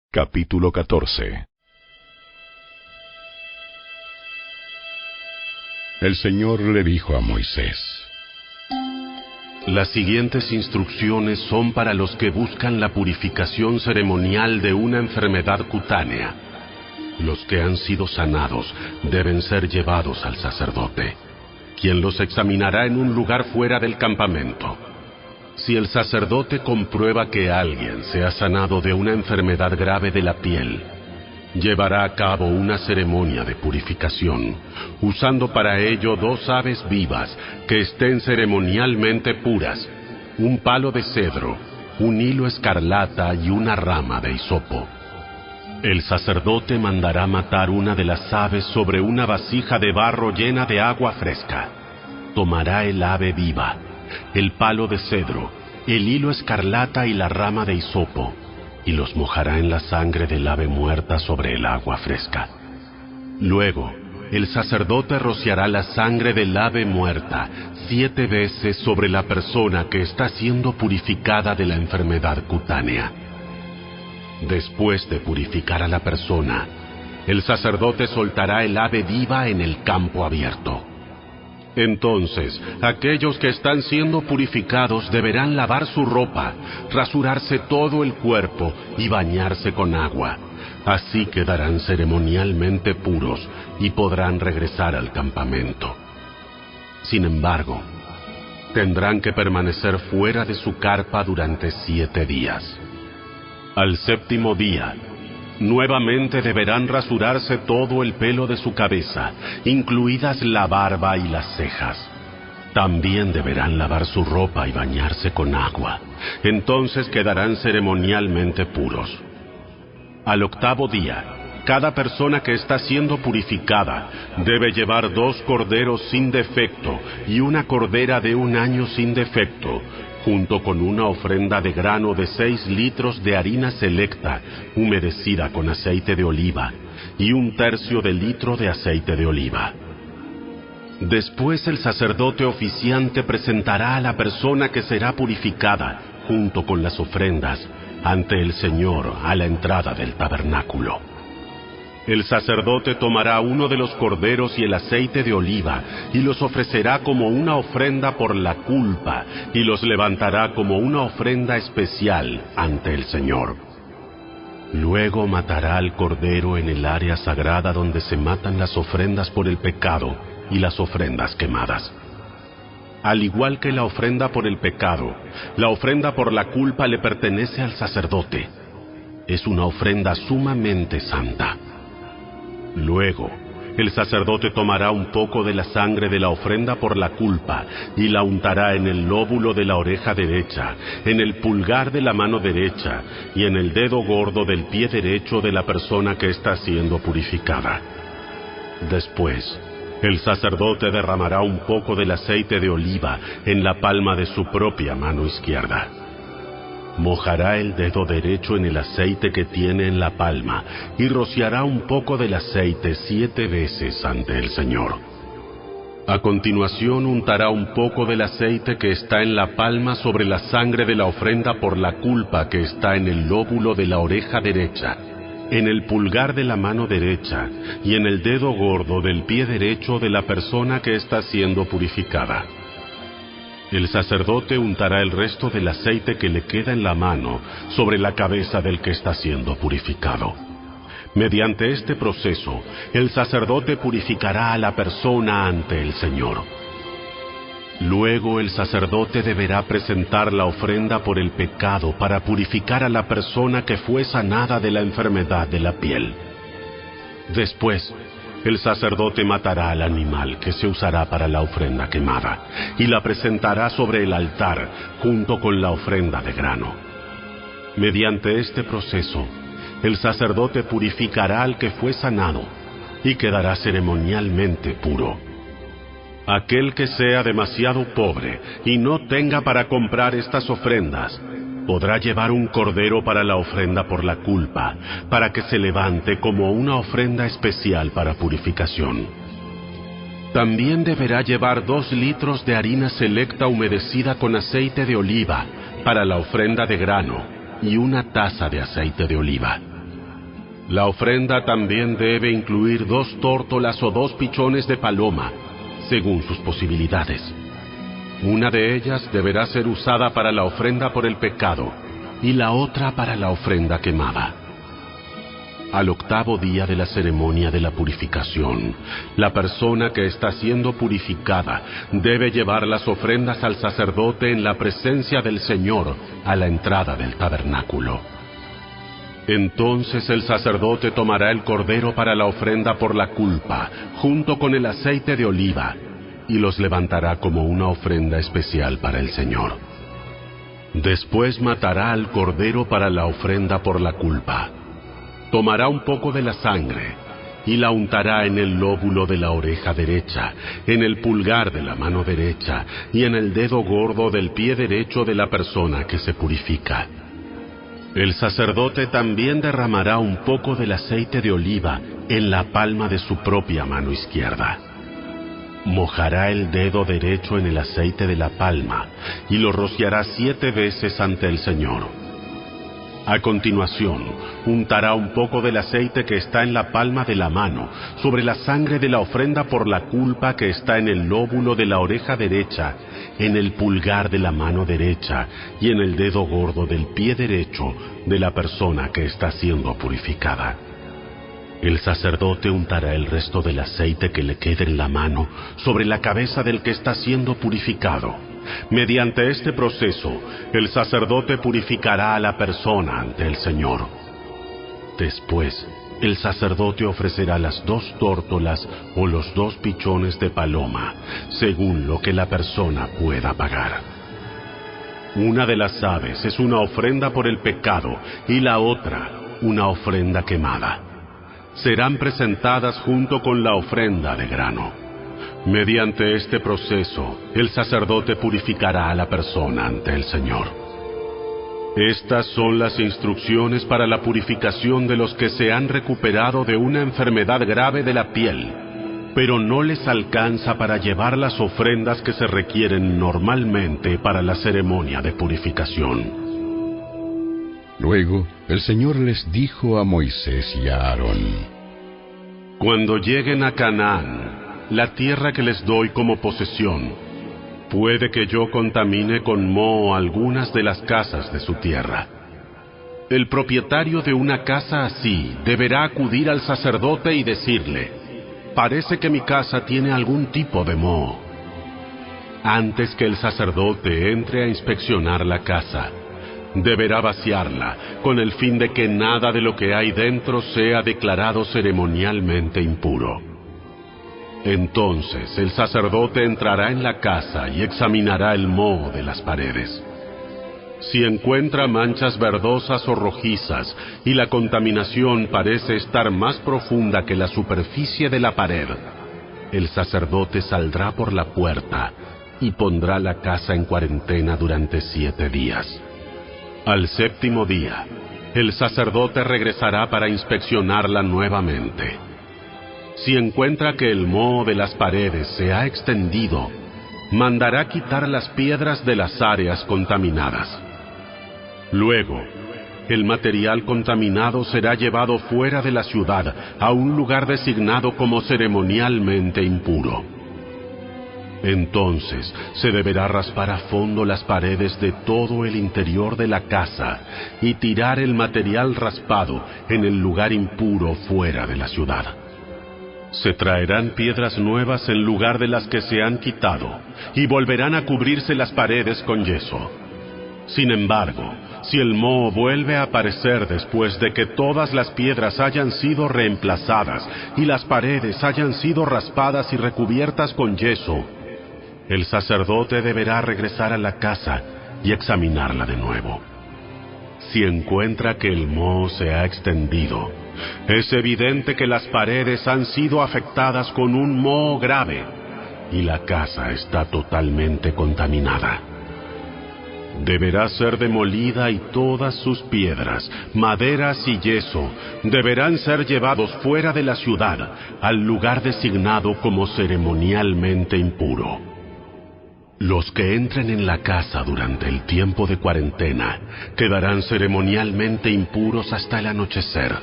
Capítulo 14. El Señor le dijo a Moisés: Las siguientes instrucciones son para los que buscan la purificación ceremonial de una enfermedad cutánea. Los que han sido sanados deben ser llevados al sacerdote, quien los examinará en un lugar fuera del campamento. Si el sacerdote comprueba que alguien se ha sanado de una enfermedad grave de la piel, llevará a cabo una ceremonia de purificación, usando para ello 2 aves vivas que estén ceremonialmente puras, un palo de cedro, un hilo escarlata y una rama de hisopo. El sacerdote mandará matar una de las aves sobre una vasija de barro llena de agua fresca. Tomará el ave viva, el palo de cedro, el hilo escarlata y la rama de hisopo, y los mojará en la sangre del ave muerta sobre el agua fresca. Luego, el sacerdote rociará la sangre del ave muerta 7 veces sobre la persona que está siendo purificada de la enfermedad cutánea. Después de purificar a la persona, el sacerdote soltará el ave viva en el campo abierto. Entonces, aquellos que están siendo purificados deberán lavar su ropa, rasurarse todo el cuerpo y bañarse con agua. Así quedarán ceremonialmente puros y podrán regresar al campamento. Sin embargo, tendrán que permanecer fuera de su carpa durante 7 días. Al 7º día, nuevamente deberán rasurarse todo el pelo de su cabeza, incluidas la barba y las cejas. También deberán lavar su ropa y bañarse con agua. Entonces quedarán ceremonialmente puros. Al 8º día, cada persona que está siendo purificada debe llevar 2 corderos sin defecto y una cordera de 1 año sin defecto, junto con una ofrenda de grano de 6 litros de harina selecta, humedecida con aceite de oliva, y 1/3 de litro de aceite de oliva. Después el sacerdote oficiante presentará a la persona que será purificada, junto con las ofrendas, ante el Señor a la entrada del tabernáculo. El sacerdote tomará uno de los corderos y el aceite de oliva, y los ofrecerá como una ofrenda por la culpa, y los levantará como una ofrenda especial ante el Señor. Luego matará al cordero en el área sagrada donde se matan las ofrendas por el pecado y las ofrendas quemadas. Al igual que la ofrenda por el pecado, la ofrenda por la culpa le pertenece al sacerdote. Es una ofrenda sumamente santa. Luego, el sacerdote tomará un poco de la sangre de la ofrenda por la culpa y la untará en el lóbulo de la oreja derecha, en el pulgar de la mano derecha y en el dedo gordo del pie derecho de la persona que está siendo purificada. Después, el sacerdote derramará un poco del aceite de oliva en la palma de su propia mano izquierda. Mojará el dedo derecho en el aceite que tiene en la palma y rociará un poco del aceite 7 veces ante el Señor. A continuación untará un poco del aceite que está en la palma sobre la sangre de la ofrenda por la culpa que está en el lóbulo de la oreja derecha, en el pulgar de la mano derecha y en el dedo gordo del pie derecho de la persona que está siendo purificada. El sacerdote untará el resto del aceite que le queda en la mano sobre la cabeza del que está siendo purificado. Mediante este proceso, el sacerdote purificará a la persona ante el Señor. Luego el sacerdote deberá presentar la ofrenda por el pecado para purificar a la persona que fue sanada de la enfermedad de la piel. Después, el sacerdote matará al animal que se usará para la ofrenda quemada y la presentará sobre el altar junto con la ofrenda de grano. Mediante este proceso, el sacerdote purificará al que fue sanado y quedará ceremonialmente puro. Aquel que sea demasiado pobre y no tenga para comprar estas ofrendas, podrá llevar un cordero para la ofrenda por la culpa, para que se levante como una ofrenda especial para purificación. También deberá llevar 2 litros de harina selecta humedecida con aceite de oliva para la ofrenda de grano y 1 taza de aceite de oliva. La ofrenda también debe incluir 2 tórtolas o 2 pichones de paloma, según sus posibilidades. Una de ellas deberá ser usada para la ofrenda por el pecado y la otra para la ofrenda quemada. Al 8º día de la ceremonia de la purificación, la persona que está siendo purificada debe llevar las ofrendas al sacerdote en la presencia del Señor a la entrada del tabernáculo. Entonces el sacerdote tomará el cordero para la ofrenda por la culpa, junto con el aceite de oliva, y los levantará como una ofrenda especial para el Señor. Después matará al cordero para la ofrenda por la culpa. Tomará un poco de la sangre y la untará en el lóbulo de la oreja derecha, en el pulgar de la mano derecha y en el dedo gordo del pie derecho de la persona que se purifica. El sacerdote también derramará un poco del aceite de oliva en la palma de su propia mano izquierda. Mojará el dedo derecho en el aceite de la palma y lo rociará 7 veces ante el Señor. A continuación, untará un poco del aceite que está en la palma de la mano sobre la sangre de la ofrenda por la culpa que está en el lóbulo de la oreja derecha, en el pulgar de la mano derecha y en el dedo gordo del pie derecho de la persona que está siendo purificada. El sacerdote untará el resto del aceite que le quede en la mano sobre la cabeza del que está siendo purificado. Mediante este proceso, el sacerdote purificará a la persona ante el Señor. Después, el sacerdote ofrecerá las 2 tórtolas o los 2 pichones de paloma, según lo que la persona pueda pagar. Una de las aves es una ofrenda por el pecado y la otra una ofrenda quemada. Serán presentadas junto con la ofrenda de grano. Mediante este proceso, el sacerdote purificará a la persona ante el Señor. Estas son las instrucciones para la purificación de los que se han recuperado de una enfermedad grave de la piel, pero no les alcanza para llevar las ofrendas que se requieren normalmente para la ceremonia de purificación. Luego, el Señor les dijo a Moisés y a Aarón: Cuando lleguen a Canaán, la tierra que les doy como posesión, puede que yo contamine con moho algunas de las casas de su tierra. El propietario de una casa así deberá acudir al sacerdote y decirle: parece que mi casa tiene algún tipo de moho. Antes que el sacerdote entre a inspeccionar la casa, deberá vaciarla, con el fin de que nada de lo que hay dentro sea declarado ceremonialmente impuro. Entonces el sacerdote entrará en la casa y examinará el moho de las paredes. Si encuentra manchas verdosas o rojizas y la contaminación parece estar más profunda que la superficie de la pared, el sacerdote saldrá por la puerta y pondrá la casa en cuarentena durante 7 días. Al 7º día, el sacerdote regresará para inspeccionarla nuevamente. Si encuentra que el moho de las paredes se ha extendido, mandará quitar las piedras de las áreas contaminadas. Luego, el material contaminado será llevado fuera de la ciudad a un lugar designado como ceremonialmente impuro. Entonces se deberá raspar a fondo las paredes de todo el interior de la casa y tirar el material raspado en el lugar impuro fuera de la ciudad. Se traerán piedras nuevas en lugar de las que se han quitado y volverán a cubrirse las paredes con yeso. Sin embargo, si el moho vuelve a aparecer después de que todas las piedras hayan sido reemplazadas y las paredes hayan sido raspadas y recubiertas con yeso, el sacerdote deberá regresar a la casa y examinarla de nuevo. Si encuentra que el moho se ha extendido, es evidente que las paredes han sido afectadas con un moho grave y la casa está totalmente contaminada. Deberá ser demolida y todas sus piedras, maderas y yeso deberán ser llevados fuera de la ciudad al lugar designado como ceremonialmente impuro. Los que entren en la casa durante el tiempo de cuarentena quedarán ceremonialmente impuros hasta el anochecer.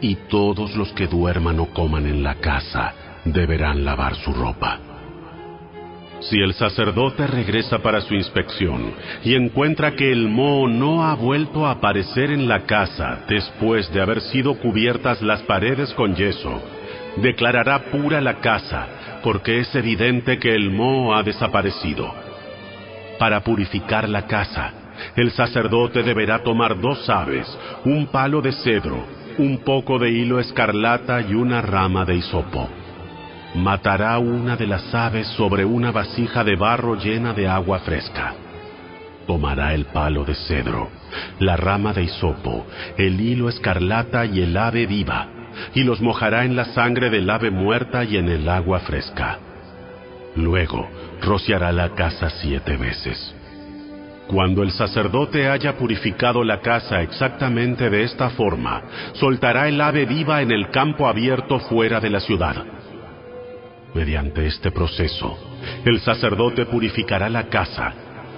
y todos los que duerman o coman en la casa deberán lavar su ropa. Si el sacerdote regresa para su inspección y encuentra que el moho no ha vuelto a aparecer en la casa después de haber sido cubiertas las paredes con yeso, declarará pura la casa, porque es evidente que el moho ha desaparecido. Para purificar la casa, el sacerdote deberá tomar 2 aves, un palo de cedro, un poco de hilo escarlata y una rama de hisopo. Matará una de las aves sobre una vasija de barro llena de agua fresca. Tomará el palo de cedro, la rama de hisopo, el hilo escarlata y el ave viva, y los mojará en la sangre del ave muerta y en el agua fresca. Luego rociará la casa 7 veces. Cuando el sacerdote haya purificado la casa exactamente de esta forma, soltará el ave viva en el campo abierto fuera de la ciudad. Mediante este proceso, el sacerdote purificará la casa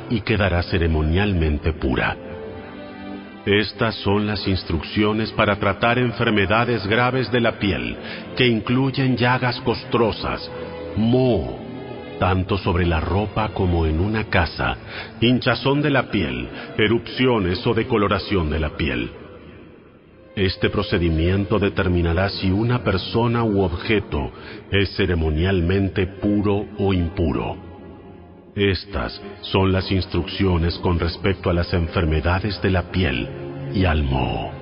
y quedará ceremonialmente pura. Estas son las instrucciones para tratar enfermedades graves de la piel, que incluyen llagas costrosas, moho, tanto sobre la ropa como en una casa, hinchazón de la piel, erupciones o decoloración de la piel. Este procedimiento determinará si una persona u objeto es ceremonialmente puro o impuro. Estas son las instrucciones con respecto a las enfermedades de la piel y al moho.